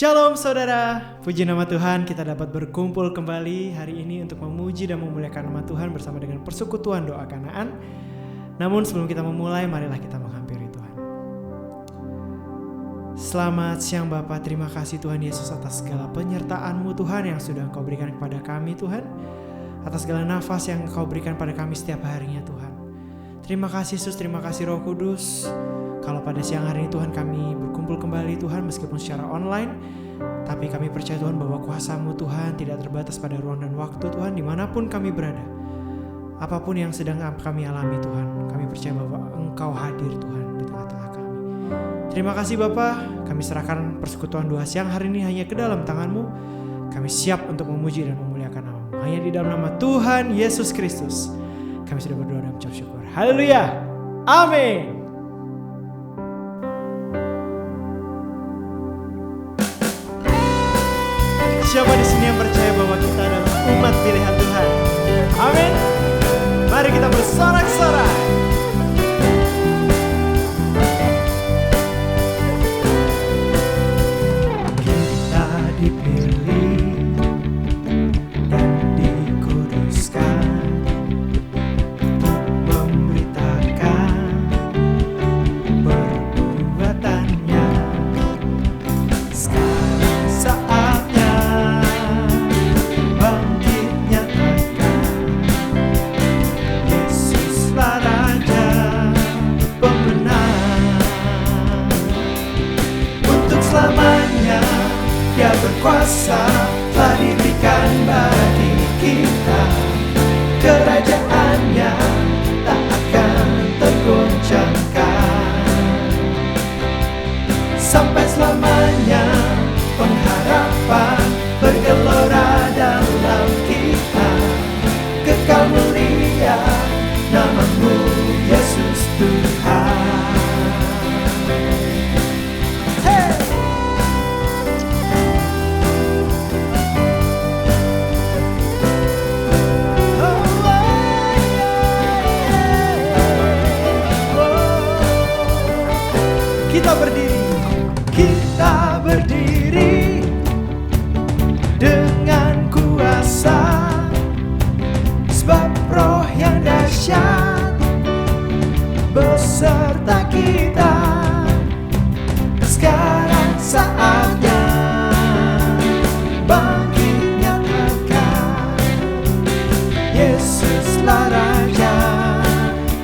Shalom saudara, puji nama Tuhan kita dapat berkumpul kembali hari ini untuk memuji dan memuliakan nama Tuhan bersama dengan persekutuan doa Kanaan. Namun sebelum kita memulai, marilah kita menghampiri Tuhan. Selamat siang Bapa, terima kasih Tuhan Yesus atas segala penyertaan-Mu Tuhan yang sudah Engkau berikan kepada kami Tuhan. Atas segala nafas yang Engkau berikan pada kami setiap harinya Tuhan. Terima kasih Yesus, terima kasih Roh Kudus. Kalau pada siang hari ini Tuhan kami berkumpul kembali Tuhan meskipun secara online, tapi kami percaya Tuhan bahwa kuasa-Mu Tuhan tidak terbatas pada ruang dan waktu Tuhan dimanapun kami berada. Apapun yang sedang kami alami Tuhan, kami percaya bahwa Engkau hadir Tuhan di tengah-tengah kami. Terima kasih Bapa, kami serahkan persekutuan doa siang hari ini hanya ke dalam tangan-Mu. Kami siap untuk memuji dan memuliakan nama-Mu. Hanya di dalam nama Tuhan Yesus Kristus kami sudah berdoa dan mengucap syukur. Haleluya, amin. Siapa di sini yang percaya bahwa kita adalah umat pilihan Tuhan? Amin. Mari kita bersorak-sorai. Kita dipilih dan dikuduskan untuk memberitakan perbuatannya. Sekarang saatnya bangkit nyatakan Yesuslah Raja pemenang. Untuk selamanya Dia berkuasa, telah diberikan bagi kita. Kerajaannya tak akan tergoncangkan. Sampai selamanya pengharapan bergelora dalam kita. Kekal mulia nama-Mu Yesus Tuhan. Hey! Kita berdiri dengan kuasa, sebab Roh yang dahsyat beserta kita. Sekarang saatnya bangkit nyatakan Yesuslah Raja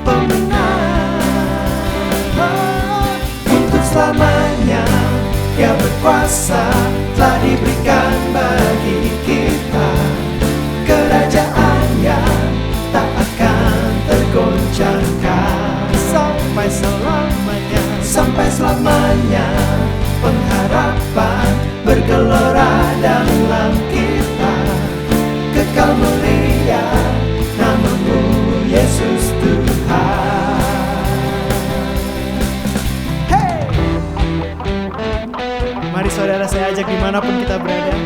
pemenang. Untuk selamanya Dia berkuasa, telah diberikan bagi kita. Kerajaannya tak akan tergoncangkan. Sampai selamanya, sampai selamanya pengharapan bergelora dalam kita. Kekal mulia nama-Mu Yesus Tuhan. Mari saudara, saya ajak dimanapun kita berada,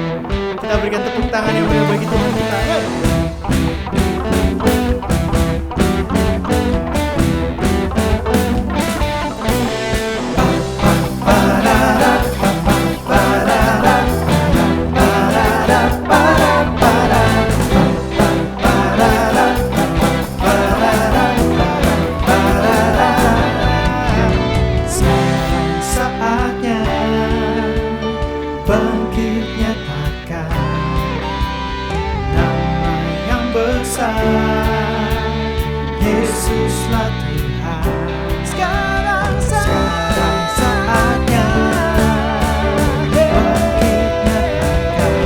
kita berikan tepuk tangan yang meriah bagi Tuhan kita. Bangkit nyatakan nama yang besar, Yesuslah Tuhan. Sekarang saatnya bangkit nyatakan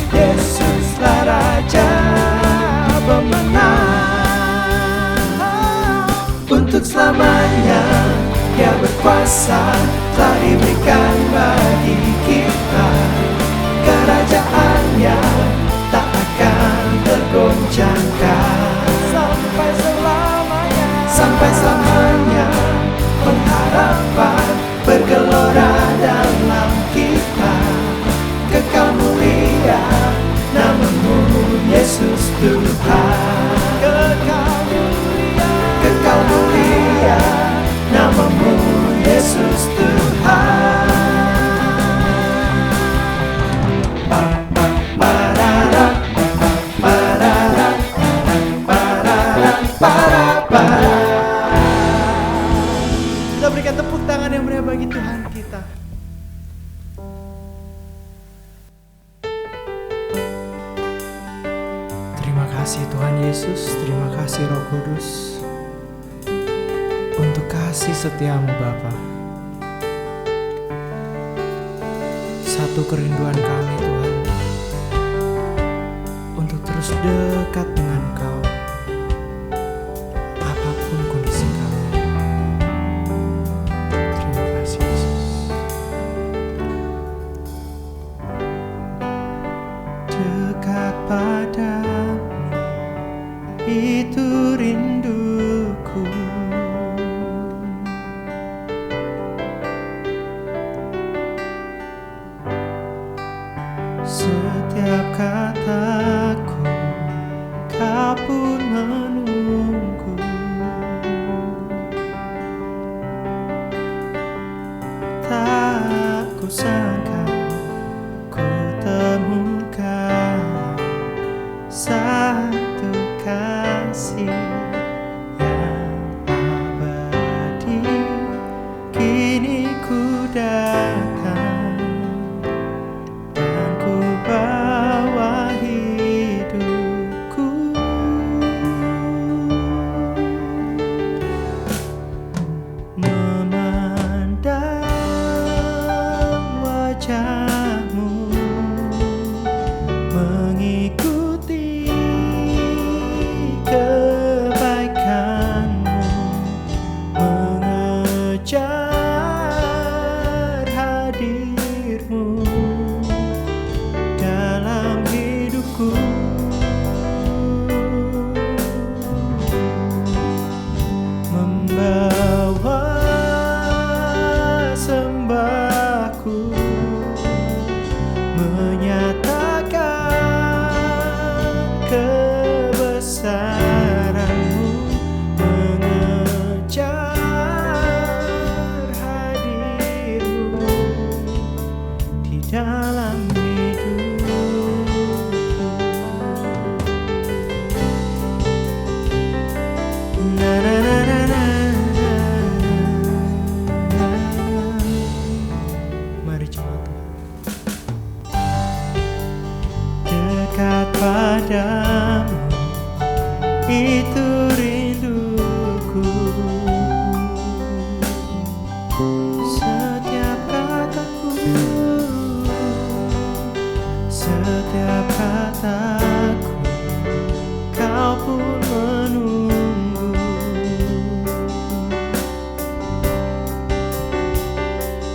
Yesuslah Raja pemenang. Untuk selamanya Dia berkuasa, telah diberikan bagi kita. Kerajaannya tak akan tergoncangkan. Sampai selamanya, sampai selamanya pengharapan bergelora dalam kita. Kekal mulia nama-Mu Yesus Tuhan. Kekal mulia nama-Mu Yesus Tuhan. kita berikan tepuk tangan yang meriah bagi Tuhan kita. Terima kasih Tuhan Yesus, terima kasih Roh Kudus untuk kasih setiamu Bapa. Satu kerinduan kami Tuhan, untuk terus dekat dengan Kau, apapun kondisi kami. Terima kasih Yesus. Dekat padamu, itu rinduku. Setiap kataku, Kau pun menunggu. Tak kusangka ku temukan satu kasih yang abadi. Kini ku datang dan ku bawa hidupku. Memandang wajah-Mu, mengikuti kebaikan-Mu, mengejar hadir-Mu dalam hidupku. Membawa sembahku, menyatakan kebesaran-Mu, mengejar hadir-Mu di dalam hidupku. Na na na na na. Mari jemaat Tuhan. Dekat padamu, itu rinduku. Setiap kataku, setiap kataku, Kau pun menunggu.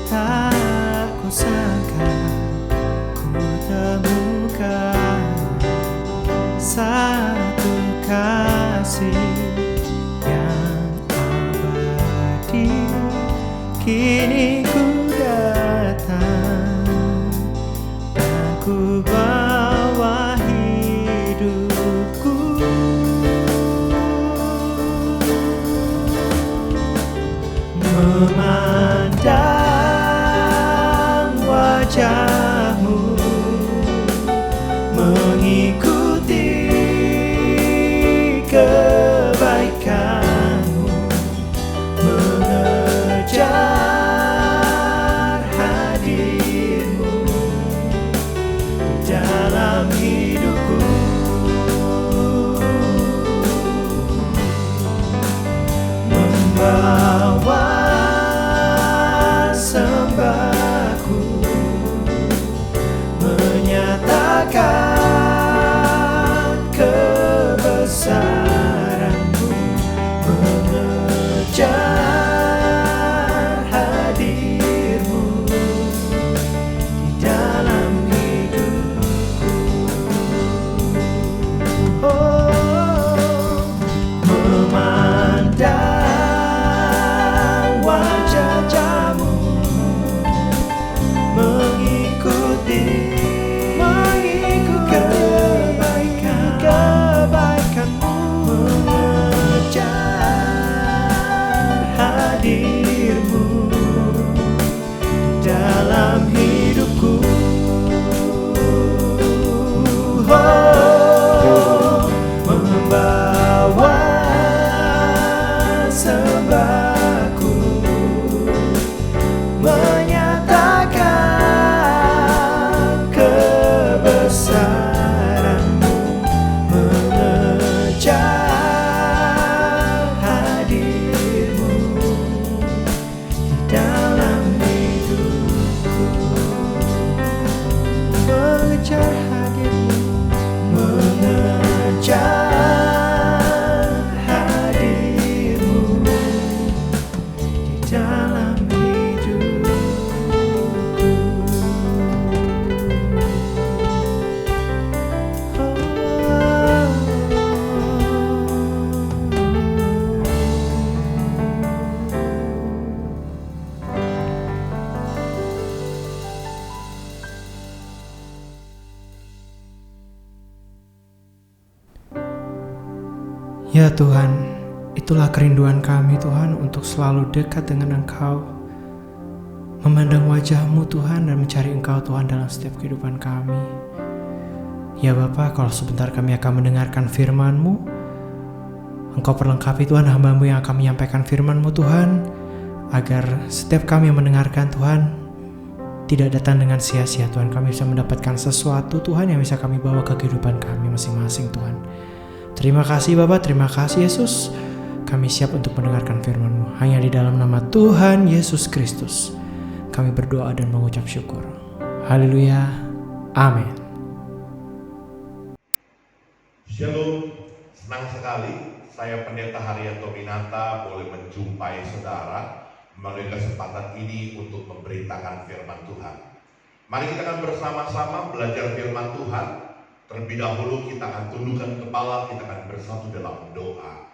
Tak kusangka ku temukan satu kasih yang abadi. Kini ku datang dan ku bawa hidupku. Memandang wajah-Mu, mengikuti kebaikan-Mu, mengejar hadir-Mu dalam hidupku. Membawa sembahku, menyatakan kebesaran-Mu, mengejar hadir-Mu di dalam hidupku. Oh, memandang wajah-Mu, mengikuti kebaikan-Mu, mengejar hadir-Mu dalam hidupku. Oh, membawa sembahku, Ya Tuhan, itulah kerinduan kami Tuhan untuk selalu dekat dengan Engkau, memandang wajah-Mu Tuhan dan mencari Engkau Tuhan dalam setiap kehidupan kami. Ya Bapa, kalau sebentar kami akan mendengarkan firman-Mu, Engkau perlengkapi Tuhan hamba-Mu yang akan menyampaikan firman-Mu Tuhan, agar setiap kami yang mendengarkan Tuhan tidak datang dengan sia-sia Tuhan. Kami bisa mendapatkan sesuatu Tuhan yang bisa kami bawa ke kehidupan kami masing-masing Tuhan. Terima kasih Bapa, terima kasih Yesus. Kami siap untuk mendengarkan firman-Mu. Hanya di dalam nama Tuhan Yesus Kristus kami berdoa dan mengucap syukur. Haleluya. Amin. Shalom, senang sekali saya Pendeta Haryanto Winata boleh menjumpai saudara melalui kesempatan ini untuk memberitakan firman Tuhan. Mari kita akan bersama-sama belajar firman Tuhan. Terlebih dahulu kita akan tundukkan kepala, kita akan bersatu dalam doa.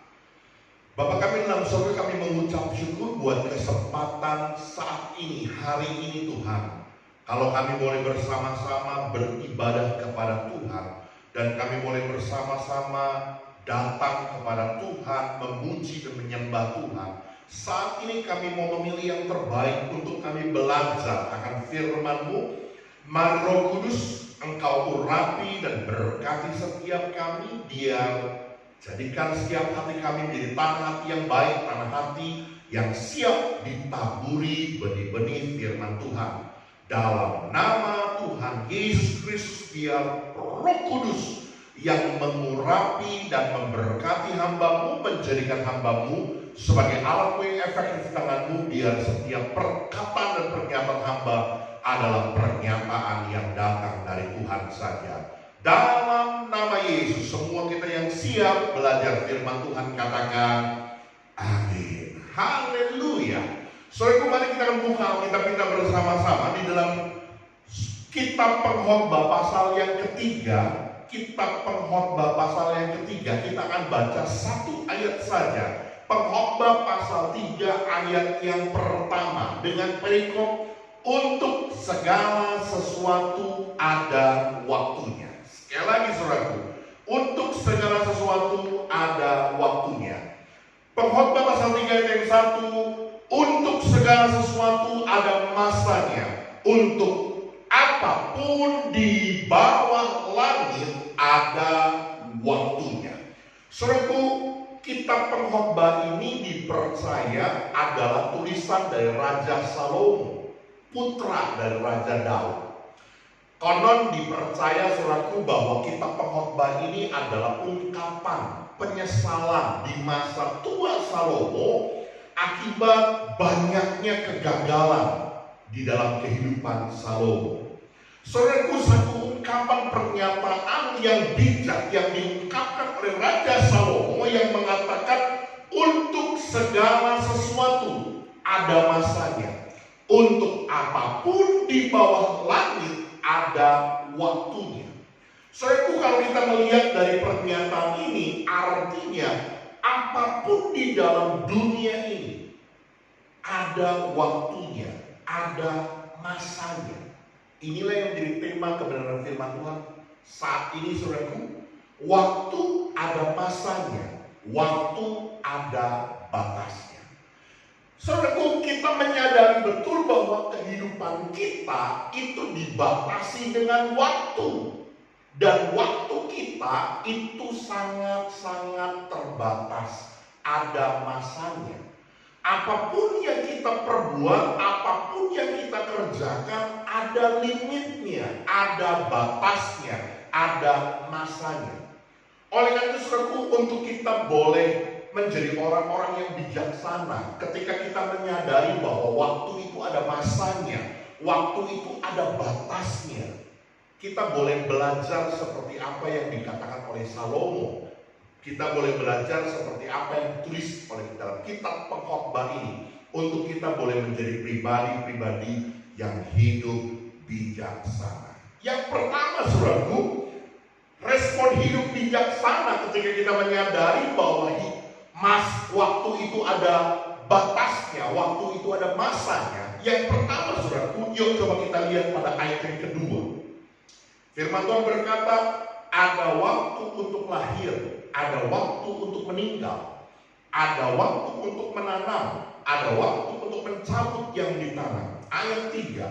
Bapa kami dalam surga, kami mengucap syukur buat kesempatan saat ini, hari ini Tuhan. Kalau kami boleh bersama-sama beribadah kepada Tuhan, dan kami boleh bersama-sama datang kepada Tuhan, memuji dan menyembah Tuhan. Saat ini kami mau memilih yang terbaik untuk kami belajar akan firman-Mu. Mari Roh Kudus, Engkau urapi dan berkati setiap kami, biar jadikan setiap hati kami menjadi tanah hati yang baik, tanah hati yang siap ditaburi benih-benih firman Tuhan. Dalam nama Tuhan Yesus Kristus, biar Roh Kudus yang mengurapi dan memberkati hamba-Mu, menjadikan hamba-Mu sebagai alat yang efektif tangan-Mu, biar setiap perkataan dan pernyataan hamba adalah pernyataan yang datang dari Tuhan saja. Dalam nama Yesus, semua kita yang siap belajar firman Tuhan katakan amin. Haleluya. Saudaraku, mari kita akan buka Alkitab kita bersama-sama di dalam Kitab Pengkhotbah pasal yang ketiga. Kitab Pengkhotbah pasal yang ketiga, kita akan baca satu ayat saja. Pengkhotbah pasal 3 ayat yang pertama dengan perikop untuk segala sesuatu ada waktunya. Sekali lagi saudaraku, untuk segala sesuatu ada waktunya. Pengkhotbah pasal 3 ayat yang 1, untuk segala sesuatu ada masanya, untuk apapun di bawah langit ada waktunya. Saudaraku, kitab Pengkhotbah ini dipercaya adalah tulisan dari Raja Salomo, putra dari Raja Daud. Konon dipercaya saudaraku bahwa kitab Pengkhotbah ini adalah ungkapan penyesalan di masa tua Salomo akibat banyaknya kegagalan di dalam kehidupan Salomo. Saudaraku, satu ungkapan pernyataan yang bijak yang diungkapkan oleh Raja Salomo yang mengatakan untuk segala sesuatu ada masanya, untuk apapun di bawah langit ada waktunya. Saudaraku, kalau kita melihat dari pernyataan ini, artinya apapun di dalam dunia ini ada waktunya, ada masanya. Inilah yang menjadi tema kebenaran firman Tuhan saat ini saudaraku. Waktu ada masanya, waktu ada batasnya. Saudaraku, kita menyadari betul bahwa kehidupan kita itu dibatasi dengan waktu. Dan waktu kita itu sangat-sangat terbatas, ada masanya. Apapun yang kita perbuat, apapun yang kita kerjakan, ada limitnya, ada batasnya, ada masanya. Oleh karena itu, saudaraku, untuk kita boleh menjadi orang-orang yang bijaksana ketika kita menyadari bahwa waktu itu ada masanya, waktu itu ada batasnya. Kita boleh belajar seperti apa yang dikatakan oleh Salomo. Kita boleh belajar seperti apa yang ditulis oleh dalam kitab Pengkhotbah ini, untuk kita boleh menjadi pribadi-pribadi yang hidup bijaksana. Yang pertama saudaraku, respon hidup bijaksana ketika kita menyadari bahwa waktu itu ada batasnya, waktu itu ada masanya. Yang pertama saudaraku, yuk coba kita lihat pada ayat yang kedua. Firman Tuhan berkata, Ada waktu untuk lahir, ada waktu untuk meninggal, ada waktu untuk menanam, ada waktu untuk mencabut yang ditanam. Ayat 3,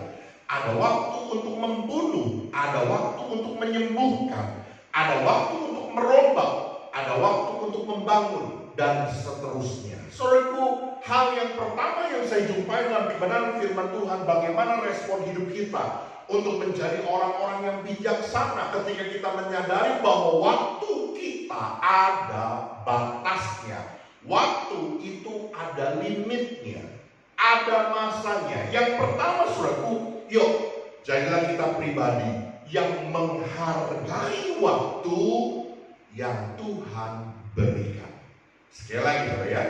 ada waktu untuk membunuh, ada waktu untuk menyembuhkan, ada waktu untuk merombak, ada waktu untuk membangun, dan seterusnya. Saudaraku, hal yang pertama yang saya jumpai dalam kebenaran firman Tuhan, bagaimana respon hidup kita untuk menjadi orang-orang yang bijaksana ketika kita menyadari bahwa waktu kita ada batasnya. Waktu itu ada limitnya, ada masanya. Yang pertama, saudaraku, yuk jadilah kita pribadi yang menghargai waktu yang Tuhan berikan. Sekali lagi, saudara ya,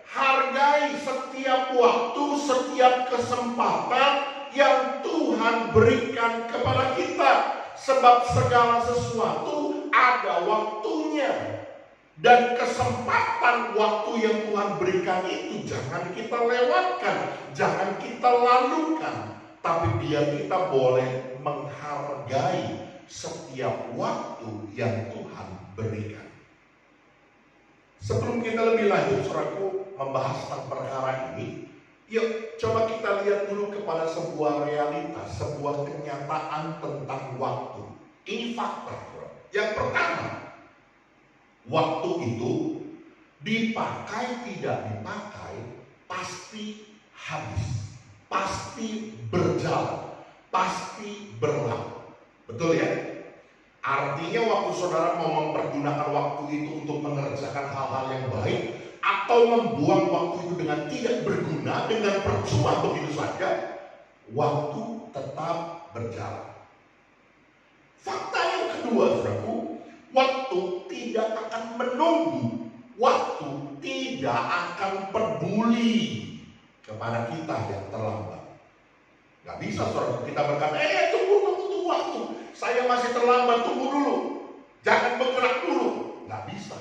hargai setiap waktu, setiap kesempatan yang Tuhan berikan kepada kita. Sebab segala sesuatu ada waktunya. Dan kesempatan waktu yang Tuhan berikan itu jangan kita lewatkan, jangan kita lalukan. Tapi biar kita boleh menghargai setiap waktu yang Tuhan berikan. Sebelum kita lebih lanjut, saudaraku, membahas tentang perkara ini, yuk coba kita lihat dulu kepada sebuah realitas, sebuah kenyataan tentang waktu. Ini fakta, saudara. Yang pertama, waktu itu dipakai tidak dipakai pasti habis, pasti berjalan, pasti berlalu. Betul ya? Artinya waktu saudara mau mempergunakan waktu itu untuk mengerjakan hal-hal yang baik, atau membuang waktu itu dengan tidak berguna, dengan percuma begitu saja, waktu tetap berjalan. Fakta yang kedua, saudaraku, waktu tidak akan menunggu, waktu tidak akan peduli kepada kita yang terlambat. Gak bisa, saudara, kita berkata, tunggu waktu, saya masih terlambat, tunggu dulu, jangan bergerak dulu. Gak bisa.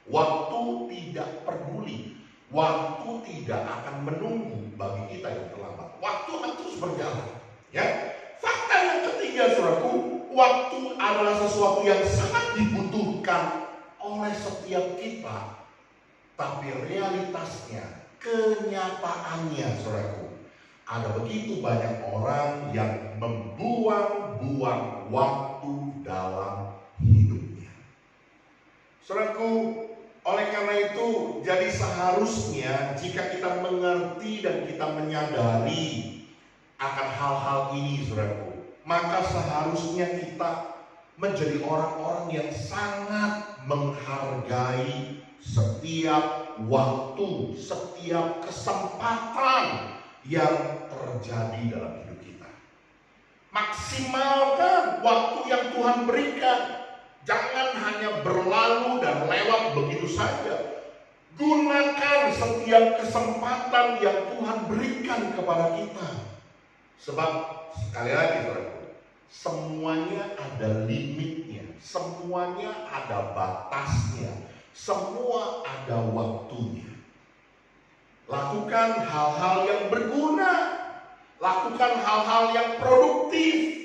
Waktu tidak peduli, waktu tidak akan menunggu bagi kita yang terlambat. Waktu akan terus berjalan. Ya, fakta yang ketiga, saudaraku, waktu adalah sesuatu yang sangat dibutuhkan oleh setiap kita. Tapi realitasnya, kenyataannya, saudaraku, ada begitu banyak orang yang membuang-buang waktu dalam hidupnya. Saudaraku, oleh karena itu, jadi seharusnya jika kita mengerti dan kita menyadari akan hal-hal ini, saudaraku, maka seharusnya kita menjadi orang-orang yang sangat menghargai setiap waktu, setiap kesempatan yang terjadi dalam hidup kita. Maksimalkan waktu yang Tuhan berikan. Jangan hanya berlalu dan lewat begitu saja. Gunakan setiap kesempatan yang Tuhan berikan kepada kita. Sebab sekali lagi, saudaraku, semuanya ada limitnya, semuanya ada batasnya, semua ada waktunya. Lakukan hal-hal yang berguna, lakukan hal-hal yang produktif,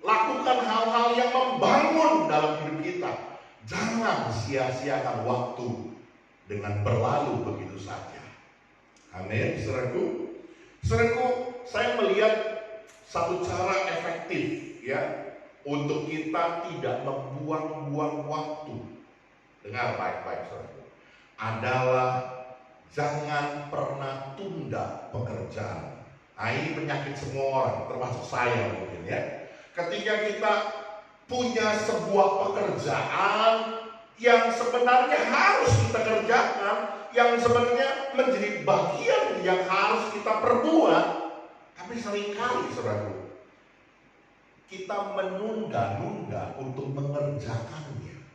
lakukan hal-hal yang membangun dalam hidup kita. Jangan sia-siakan waktu dengan berlalu begitu saja. Amin, saudaraku. Saudaraku, saya melihat satu cara efektif ya untuk kita tidak membuang-buang waktu. Dengar baik-baik, saudaraku. Adalah jangan pernah tunda pekerjaan. Nah, ini penyakit semua orang, termasuk saya mungkin ya. Ketika kita punya sebuah pekerjaan yang sebenarnya harus kita kerjakan, yang sebenarnya menjadi bagian yang harus kita perbuat, tapi seringkali, saudaraku, kita menunda-nunda untuk mengerjakannya.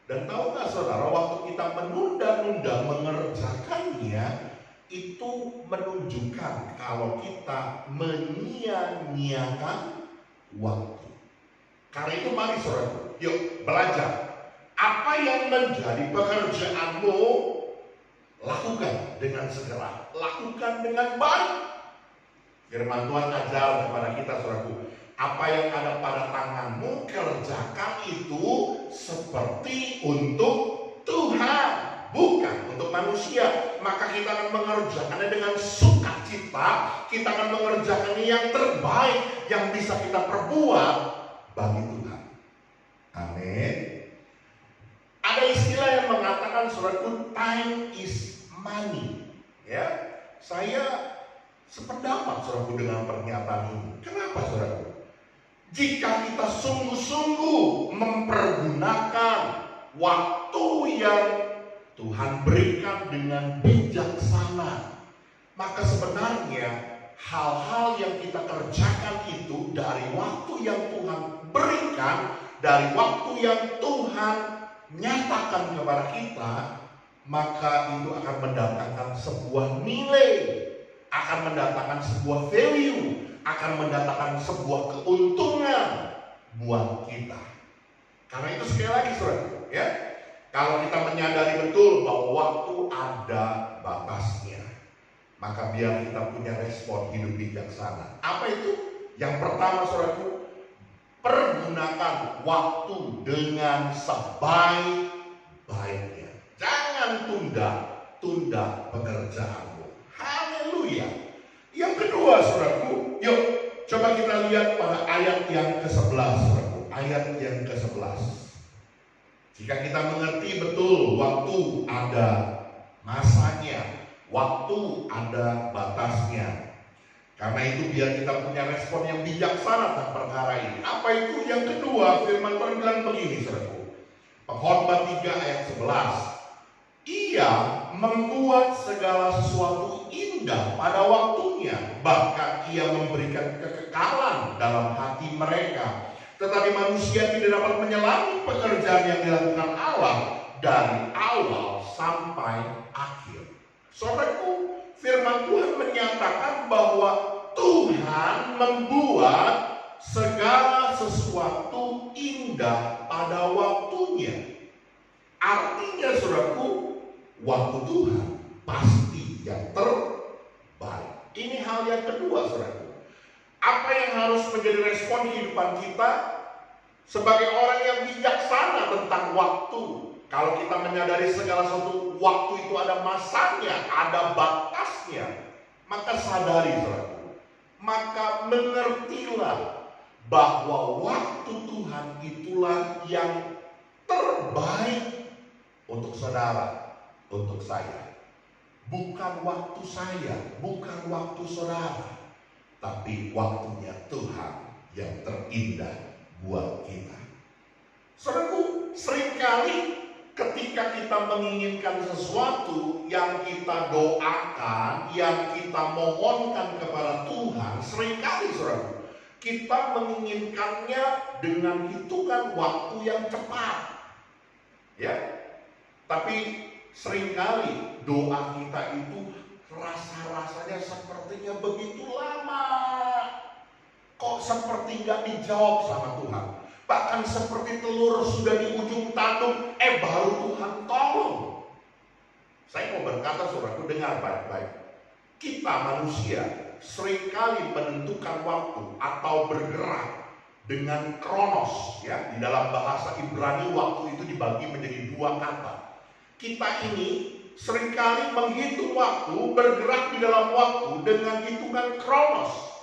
Dan tahukah saudara, waktu kita menunda-nunda mengerjakannya, itu menunjukkan kalau kita menyia-nyiakan waktu. Karena itu mari saudaraku, yuk belajar. Apa yang menjadi pekerjaanmu, lakukan dengan segera, lakukan dengan baik. Firman Tuhan ajar kepada kita, saudaraku, Apa yang ada pada tanganmu, kerjakan itu seperti untuk Tuhan, bukan untuk manusia. Maka kita akan mengerjakannya dengan sukacita. Kita akan mengerjakannya yang terbaik yang bisa kita perbuat bagi Tuhan. Amin. Ada istilah yang mengatakan, saudaraku, time is money. Ya, saya sependapat, saudaraku, dengan pernyataan ini. Kenapa, saudaraku? Jika kita sungguh-sungguh mempergunakan waktu yang Tuhan berikan dengan bijaksana, maka sebenarnya hal-hal yang kita kerjakan itu dari waktu yang Tuhan berikan, dari waktu yang Tuhan nyatakan kepada kita, maka itu akan mendatangkan sebuah nilai, akan mendatangkan sebuah value, akan mendatangkan sebuah keuntungan buat kita. Karena itu sekali lagi, saudara, ya, kalau kita menyadari betul bahwa waktu ada batasnya, maka biar kita punya respon hidup bijaksana. Apa itu? Yang pertama, saudaraku, pergunakan waktu dengan sebaik-baiknya. Jangan tunda pekerjaanmu. Haleluya. Yang kedua, saudaraku, yuk coba kita lihat pada ayat yang ke-11, saudaraku. Ayat yang ke-11. Jika kita mengerti betul waktu ada masanya, waktu ada batasnya. Karena itu biar kita punya respon yang bijaksana tentang perkara ini. Apa itu? Yang kedua, firman Tuhan bilang begini, saudaraku. Pengkhotbah 3 ayat 11. Ia membuat segala sesuatu indah pada waktunya, bahkan ia memberikan kekekalan dalam hati mereka. Tetapi manusia tidak dapat menyelami pekerjaan yang dilakukan Allah dari awal sampai akhir. Saudaraku, firman Tuhan menyatakan bahwa Tuhan membuat segala sesuatu indah pada waktunya. Artinya, saudaraku, waktu Tuhan pasti yang terbaik. Ini hal yang kedua, saudaraku. Apa yang harus menjadi respon kehidupan kita sebagai orang yang bijaksana tentang waktu? Kalau kita menyadari segala sesuatu waktu itu ada masanya, ada batasnya, maka sadari, saudaraku, maka mengertilah bahwa waktu Tuhan itulah yang terbaik untuk saudara, untuk saya. Bukan waktu saya, bukan waktu saudara, tapi waktunya Tuhan yang terindah buat kita. Saudaraku, seringkali ketika kita menginginkan sesuatu yang kita doakan, yang kita mohonkan kepada Tuhan, seringkali, saudaraku, kita menginginkannya dengan hitungan waktu yang cepat. Ya, tapi seringkali doa kita itu rasa-rasanya sepertinya begitu lama. Kok seperti nggak dijawab sama Tuhan. Bahkan seperti telur sudah di ujung tanduk, baru Tuhan tolong. Saya mau berkata, saudaraku, dengar baik-baik. Kita manusia seringkali menentukan waktu atau bergerak dengan kronos, ya. Di dalam bahasa Ibrani waktu itu dibagi menjadi dua kata. Kita ini seringkali menghitung waktu, bergerak di dalam waktu dengan hitungan kronos.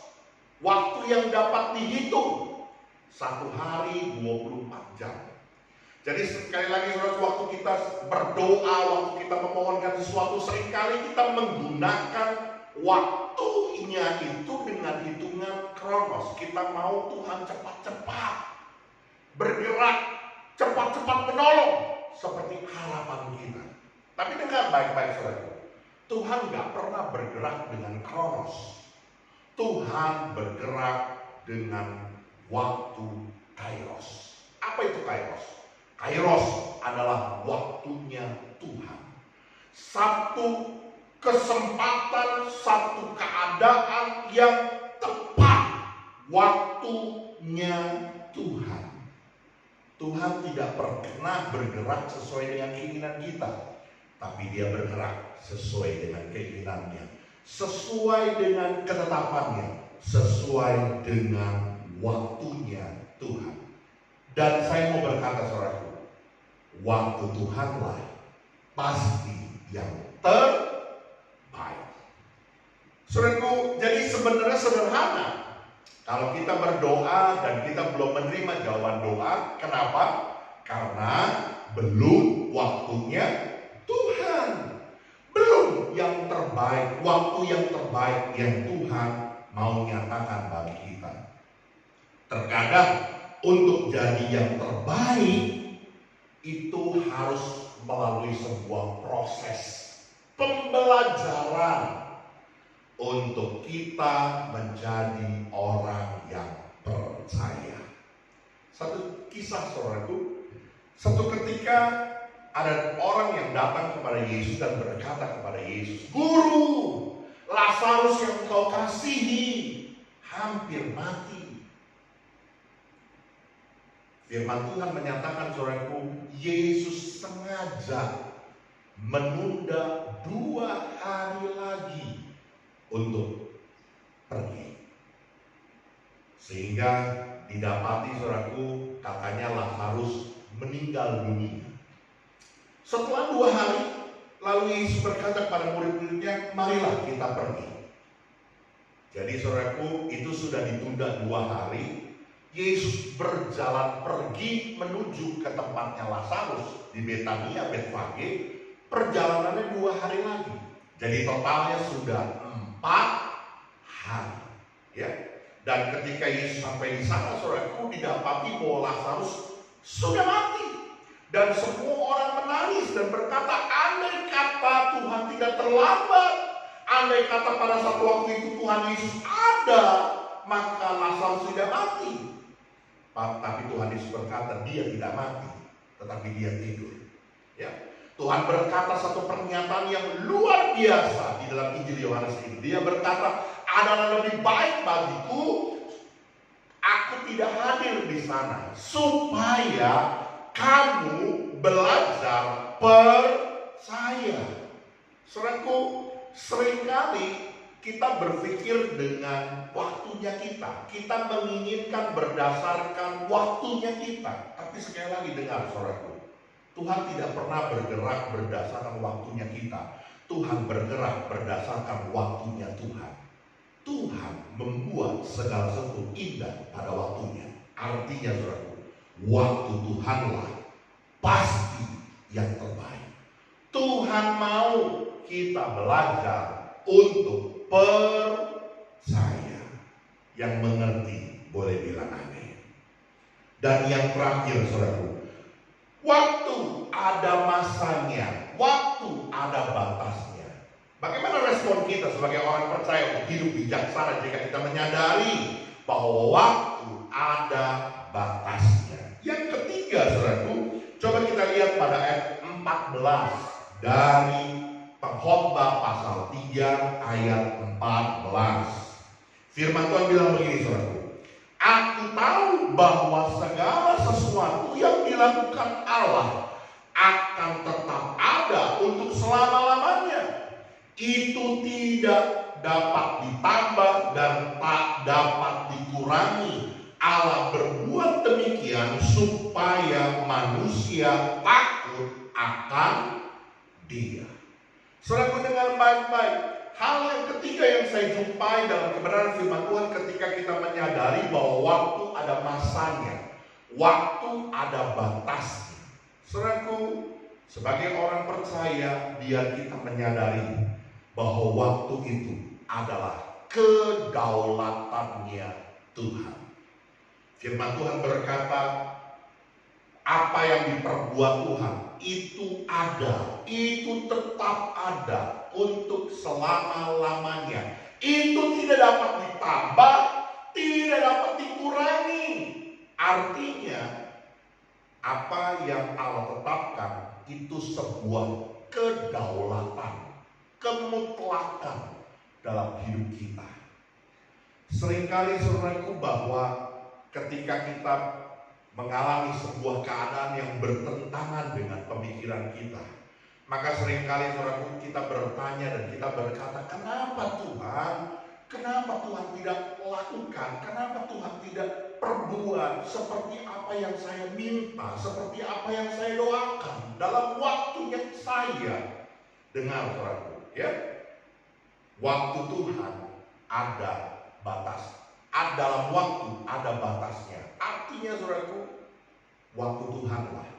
Waktu yang dapat dihitung 1 hari 24 jam. Jadi sekali lagi, waktu kita berdoa, waktu kita memohonkan sesuatu, seringkali kita menggunakan waktunya itu dengan hitungan kronos. Kita mau Tuhan cepat-cepat bergerak, cepat-cepat menolong, seperti harapan kita. Tapi dengar baik-baik, saudara, Tuhan gak pernah bergerak dengan kronos. Tuhan bergerak dengan waktu kairos. Apa itu kairos? Kairos adalah waktunya Tuhan. Satu kesempatan, satu keadaan yang tepat, waktunya Tuhan. Tuhan tidak pernah bergerak sesuai dengan keinginan kita, tapi Dia bergerak sesuai dengan keinginannya, sesuai dengan ketetapannya, sesuai dengan waktunya Tuhan. Dan saya mau berkata saudaraku, waktu Tuhanlah pasti yang terbaik. Saudaraku, jadi sebenarnya sederhana. Kalau kita berdoa dan kita belum menerima jawaban doa, kenapa? Karena belum waktunya Tuhan. Belum yang terbaik, waktu yang terbaik yang Tuhan mau nyatakan bagi kita. Terkadang untuk jadi yang terbaik itu harus melalui sebuah proses pembelajaran untuk kita menjadi orang yang percaya. Satu kisah saudaraku, satu ketika ada orang yang datang kepada Yesus dan berkata kepada Yesus, "Guru, Lazarus yang kau kasihi hampir mati." Firman Tuhan menyatakan saudaraku, Yesus sengaja menunda 2 hari lagi untuk pergi. Sehingga didapati saudaraku, katanya Lazarus meninggal dunia. Setelah 2 hari, lalu Yesus berkata kepada murid-muridnya, "Marilah kita pergi." Jadi saudaraku, itu sudah ditunda 2 hari. Yesus berjalan pergi menuju ke tempatnya Lazarus di Betania, Betfage. Perjalanannya 2 hari lagi. Jadi totalnya sudah 4 hari. Ya. Dan ketika Yesus sampai di sana, saudaraku, didapati bahwa Lazarus sudah mati. Dan semua orang menangis dan berkata, andai kata Tuhan tidak terlambat, andai kata pada satu waktu itu Tuhan Yesus ada, maka Lazarus tidak mati. Tapi Tuhan Yesus berkata, dia tidak mati, tetapi dia tidur. Ya. Tuhan berkata satu pernyataan yang luar biasa di dalam Injil Yohanes ini. Dia berkata, adalah lebih baik bagiku aku tidak hadir di sana, supaya kamu belajar percaya. Saudaraku, seringkali kita berpikir dengan waktunya kita. Kita menginginkan berdasarkan waktunya kita. Tapi sekali lagi dengar saudaraku, Tuhan tidak pernah bergerak berdasarkan waktunya kita. Tuhan bergerak berdasarkan waktunya Tuhan. Tuhan membuat segala sesuatu indah pada waktunya. Artinya saudaraku, waktu Tuhanlah pasti yang terbaik. Tuhan mau kita belajar untuk percaya. Yang mengerti boleh bilang amin. Dan yang terakhir saudaraku, waktu ada masanya, waktu ada batasnya. Bagaimana respon kita sebagai orang percaya untuk hidup bijaksana jika kita menyadari bahwa waktu ada batasnya? Yang ketiga saudaraku, coba kita lihat pada ayat 14 dari Pengkhotbah pasal 3 ayat 14. Firman Tuhan bilang begini saudaraku, aku tahu bahwa segala sesuatu yang dilakukan Allah akan tetap ada untuk selama-lamanya. Itu tidak dapat ditambah dan tak dapat dikurangi. Allah berbuat demikian supaya manusia takut akan Dia. Saudara, dengar baik-baik. Hal yang ketiga yang saya jumpai dalam kebenaran firman Tuhan ketika kita menyadari bahwa waktu ada masanya, waktu ada batasnya. Saudaraku, sebagai orang percaya, biar kita menyadari bahwa waktu itu adalah kedaulatannya Tuhan. Firman Tuhan berkata, apa yang diperbuat Tuhan itu ada, itu tetap ada untuk selama-lamanya. Itu tidak dapat ditambah, tidak dapat dikurangi. Artinya, apa yang Allah tetapkan itu sebuah kedaulatan, kemutlakan dalam hidup kita. Seringkali saudaraku bahwa ketika kita mengalami sebuah keadaan yang bertentangan dengan pemikiran kita, maka seringkali saudaraku kita bertanya dan kita berkata, kenapa Tuhan? Kenapa kenapa Tuhan tidak lakukan, kenapa Tuhan tidak perbuat seperti apa yang saya minta, seperti apa yang saya doakan dalam waktu yang saya dengar, saudaraku, ya. Waktu Tuhan ada batas. Dalam waktu ada batasnya. Artinya, saudaraku, waktu Tuhanlah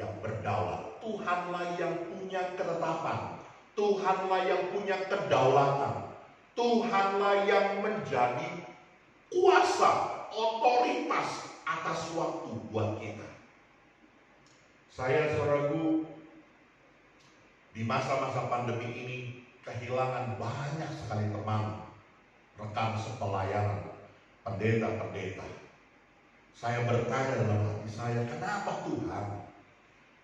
yang berdaulat. Tuhanlah yang punya ketetapan. Tuhanlah yang punya kedaulatan. Tuhanlah yang menjadi kuasa, otoritas atas waktu buat kita. Saya, saudaraku, di masa-masa pandemi ini kehilangan banyak sekali teman, rekan sepelayanan, pendeta-pendeta. Saya bertanya dalam hati saya, kenapa Tuhan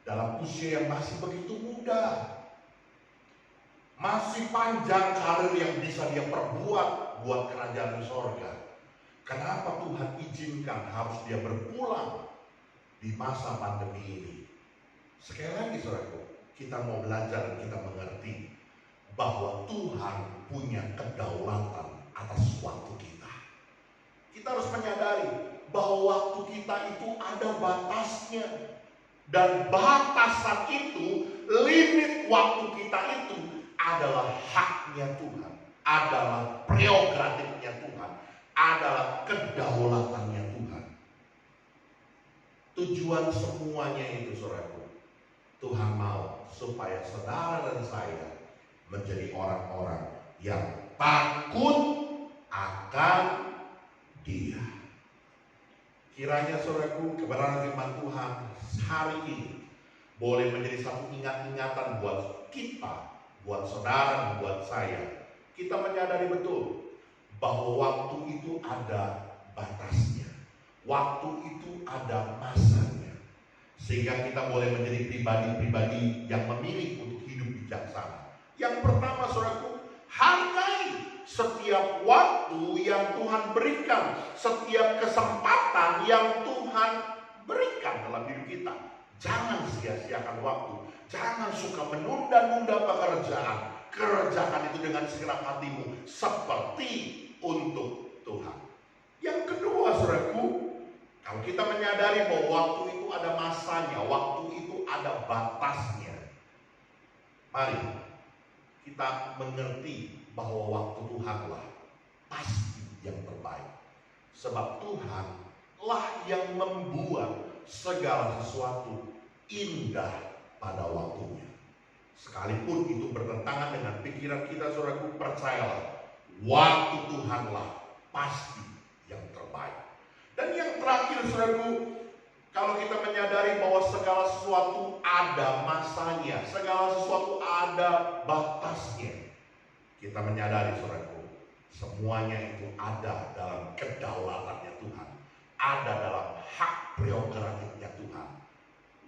dalam usia yang masih begitu muda, masih panjang karir yang bisa dia perbuat buat kerajaan sorga, kenapa Tuhan izinkan harus dia berpulang di masa pandemi ini? Sekali lagi, saudaraku, kita mau belajar, kita mengerti bahwa Tuhan punya kedaulatan atas waktu kita. Kita harus menyadari bahwa waktu kita itu ada batasnya. Dan batasan itu, limit waktu kita itu adalah haknya Tuhan, adalah prerogatifnya Tuhan, adalah kedaulatannya Tuhan. Tujuan semuanya itu, saudaraku, Tuhan mau supaya saudara dan saya menjadi orang-orang yang takut akan Dia. Kiranya, saudaraku, kebenaran firman Tuhan hari ini boleh menjadi satu ingat-ingatan buat kita, buat saudara, buat saya. Kita menyadari betul bahwa waktu itu ada batasnya. Waktu itu ada masanya. Sehingga kita boleh menjadi pribadi-pribadi yang memilih untuk hidup bijaksana. Yang pertama, saudaraku, hargai setiap waktu yang Tuhan berikan, setiap kesempatan yang Tuhan berikan dalam hidup kita. Jangan sia-siakan waktu, jangan suka menunda-nunda pekerjaan. Kerjakan itu dengan segenap hatimu seperti untuk Tuhan. Yang kedua, saudaraku, kalau kita menyadari bahwa waktu itu ada masanya, waktu itu ada batasnya, mari kita mengerti bahwa waktu Tuhanlah pasti yang terbaik. Sebab Tuhanlah yang membuat segala sesuatu indah pada waktunya. Sekalipun itu bertentangan dengan pikiran kita, saudaraku, percayalah, waktu Tuhanlah pasti yang terbaik. Dan yang terakhir, saudaraku, kalau kita menyadari bahwa segala sesuatu ada masanya, segala sesuatu ada batasnya, kita menyadari, saudaraku, semuanya itu ada dalam kedaulatannya Tuhan, ada dalam hak prerogatifnya Tuhan.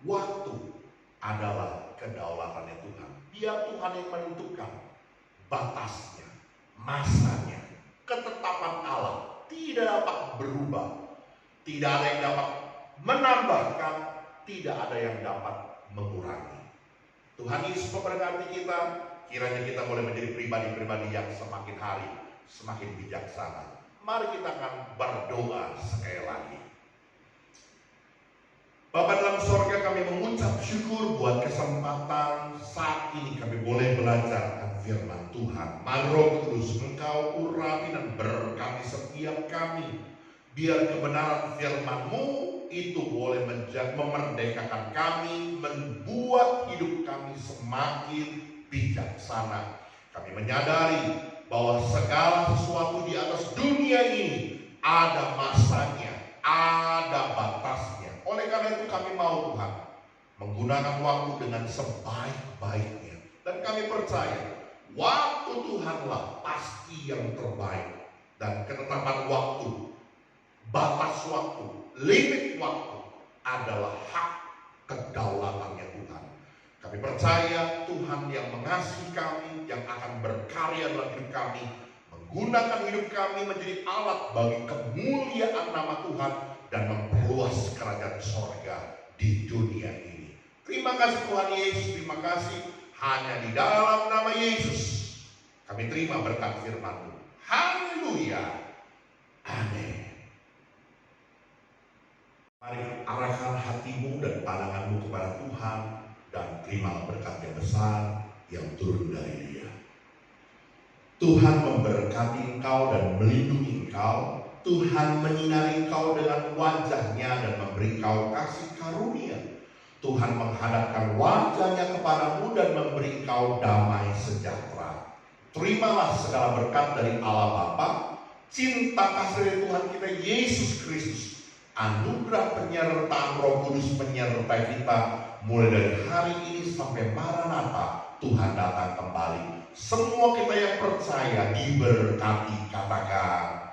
Waktu adalah kedaulatannya Tuhan. Biar Tuhan yang menentukan batasnya, masanya. Ketetapan Allah tidak dapat berubah, tidak ada yang dapat menambahkan, tidak ada yang dapat mengurangi. Tuhan Yesus memberkati kita. Kiranya kita boleh menjadi pribadi-pribadi yang semakin hari semakin bijaksana. Mari kita akan berdoa sekali lagi. Bapa dalam sorga, kami mengucap syukur buat kesempatan saat ini kami boleh belajar akan firman Tuhan. Mari Roh Kudus, Engkau urapi dan berkati setiap kami. Biar kebenaran firman-Mu itu boleh memerdekakan kami, membuat hidup kami semakin bijaksana. Kami menyadari bahwa segala sesuatu di atas dunia ini ada masanya, ada batasnya. Oleh karena itu kami mau, Tuhan, menggunakan waktu dengan sebaik-baiknya. Dan kami percaya waktu Tuhanlah pasti yang terbaik. Dan ketetapan waktu, batas waktu, limit waktu adalah hak kedaulatannya Tuhan. Kami percaya Tuhan yang mengasihi kami, yang akan berkarya dalam hidup kami, menggunakan hidup kami menjadi alat bagi kemuliaan nama Tuhan dan memperluas kerajaan sorga di dunia ini. Terima kasih Tuhan Yesus, terima kasih. Hanya di dalam nama Yesus kami terima berkat firman-Mu. Haleluya. Amin. Mari arahkan hatimu dan pandanganmu kepada Tuhan dan terima berkat yang besar yang turun dari Dia. Tuhan memberkati engkau dan melindungi engkau. Tuhan menyinari engkau dengan wajah-Nya dan memberi engkau kasih karunia. Tuhan menghadapkan wajah-Nya kepadamu dan memberi engkau damai sejahtera. Terimalah segala berkat dari Allah Bapa, cinta kasih dari Tuhan kita Yesus Kristus, anugerah penyertaan Roh Kudus menyertai kita mulai dari hari ini sampai Maranatha Tuhan datang kembali. Semua kita yang percaya diberkati, katakan